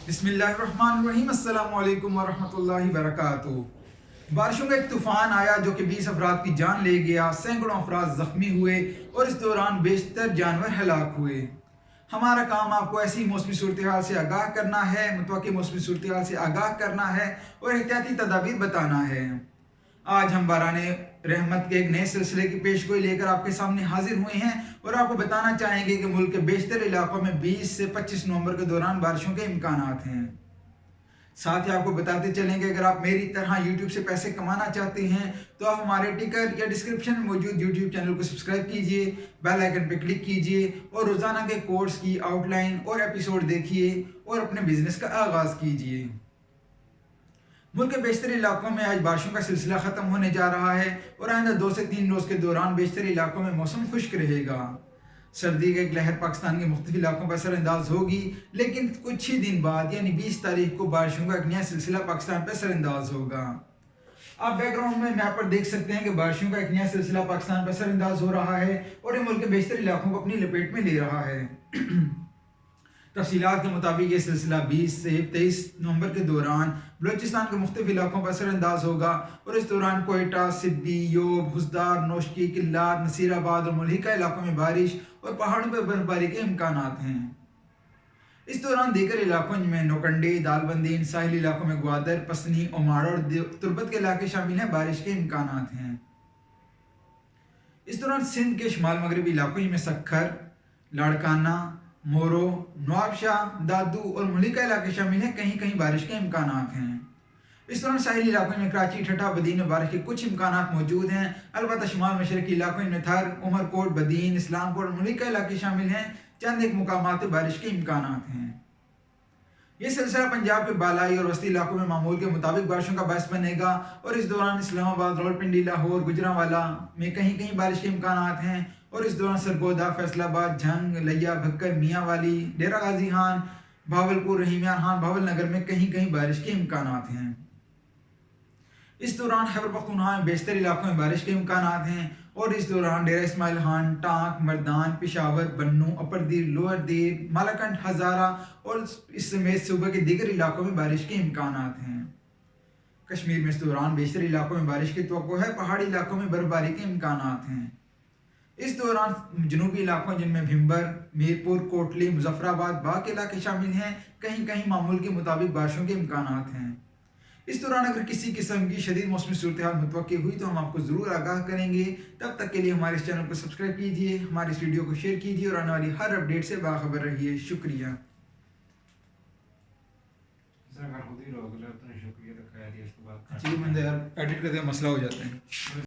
बिस्मिल्लाहिर्रहमानिर्रहीम, अस्सलामु अलैकुम वरहमतुल्लाहि वबरकातुहू। बारिशों का एक तूफ़ान आया जो कि 20 अफराद की जान ले गया, सैकड़ों अफराद ज़ख्मी हुए और इस दौरान बेशतर जानवर हलाक हुए। हमारा काम आपको ऐसी मौसमी सूरत हाल से आगाह करना है, मुतवक्किल मौसमी सूरत हाल से आगाह करना है और एहतियाती तदाबीर बताना है। आज हम बाराने रहमत के एक नए सिलसिले की पेशगोई लेकर आपके सामने हाजिर हुए हैं और आपको बताना चाहेंगे कि मुल्क के बेशतर इलाकों में 20 से 25 नवंबर के दौरान बारिशों के इम्कानात हैं। साथ ही आपको बताते चलेंगे, अगर आप मेरी तरह YouTube से पैसे कमाना चाहते हैं तो आप हमारे टिकर या डिस्क्रिप्शन में मौजूद YouTube चैनल को सब्सक्राइब कीजिए, बेल आइकन पर क्लिक कीजिए और रोज़ाना के कोर्स की आउटलाइन और एपिसोड देखिए और अपने बिजनेस का आगाज़ कीजिए। मुल्क के बेशतर इलाकों में आज बारिशों का सिलसिला ख़त्म होने जा रहा है और आइंदा 2 से 3 रोज़ के दौरान बेशतर इलाकों में मौसम खुश्क रहेगा। सर्दी का एक लहर पाकिस्तान के मुख्तलिफ इलाकों पर असरअंदाज होगी, लेकिन कुछ ही दिन बाद यानी 20 तारीख को बारिशों का एक नया सिलसिला पाकिस्तान पर असरअंदाज होगा। आप बैकग्राउंड में मैप पर देख सकते हैं कि बारिशों का एक नया सिलसिला पाकिस्तान पर असरअंदाज हो रहा है और ये मुल्क के बेशतर इलाकों को अपनी लपेट में ले रहा है। तफसीलात के मुताबिक ये सिलसिला 20 से 23 नवंबर के दौरान बलूचिस्तान के मुख्तलिफ इलाकों पर असरअंदाज होगा और इस दौरान कोयटा, सिद्दी, योब, हुसदार, नौशकी, किल्लार, नसीराबाद और मुल्हिका इलाकों में बारिश और पहाड़ों पर बर्फबारी के इम्कानात हैं। इस दौरान दीगर इलाकों में नौकंडी, दालबंदी, साहिली इलाकों में ग्वादर, पसनी, ओमाड़ा और तुर्बत के इलाके शामिल हैं। बारिश के इम्कानात हैं। इस दौरान सिंध के शुमाल मगरबी इलाकों में सक्खर, लाड़काना, मोरो, नवाबशाह, दादू और मुल्हिका इलाके शामिल हैं। कहीं कहीं बारिश के इम्कानात हैं। इस दौरान साहिली इलाकों में कराची, ठट्ठा, बदीन में बारिश के कुछ इम्कानात मौजूद हैं। अलबत्ता शुमाल मशरकी इलाकों में थर, उमरकोट, बदीन, इस्लामपुर और मुल्हिका इलाके शामिल हैं। चंद एक मुकामात बारिश के इम्कानात हैं। ये सिलसिला पंजाब के बालाई और वस्ती इलाकों में मामूल के मुताबिक बारिशों का बायस बनेगा और इस दौरान इस्लामाबाद, रावलपिंडी, लाहौर, गुजरांवाला में कहीं कहीं बारिश के इम्कानात हैं और इस दौरान सरगोदा, फैसलाबाद, झंग, लिया, भक्कर, मियांवाली, डेरा गाजी खान, भावलपुर, रहीमियान खान, भावल नगर में कहीं कहीं बारिश के इम्कानात हैं। इस दौरान खैबर पख्तूनख्वा में बेशतर इलाकों में बारिश के इम्कानात हैं और इस दौरान डेरा इस्माइल खान, टांक, मर्दान, पेशावर, बन्नू, अपर दीर, लोअर दीर, मालाकंड, हजारा और इस समेत सूबे के दीगर इलाकों में बारिश के इम्कानात हैं। कश्मीर में इस दौरान बेशतर इलाकों में बारिश की तवक्को है। पहाड़ी इलाकों में बर्फबारी के इम्कानात हैं। इस दौरान जनूबी इलाकों जिनमें भिम्बर, मीरपुर, कोटली, मुजफ्फराबाद, बाग के इलाके शामिल हैं। कहीं कहीं मामूल के मुताबिक बारिशों के इम्कानात हैं। इस दौरान अगर किसी किस्म की शदीद मौसमी सूरत हाल मुतवक्किल हुई तो हम आपको ज़रूर आगाह करेंगे। तब तक के लिए हमारे इस चैनल को सब्सक्राइब कीजिए, हमारे इस वीडियो को शेयर कीजिए और आने वाली हर अपडेट से बाखबर रहिए। शुक्रिया। जी बंदे यार एडिट करते मसला हो जाता है।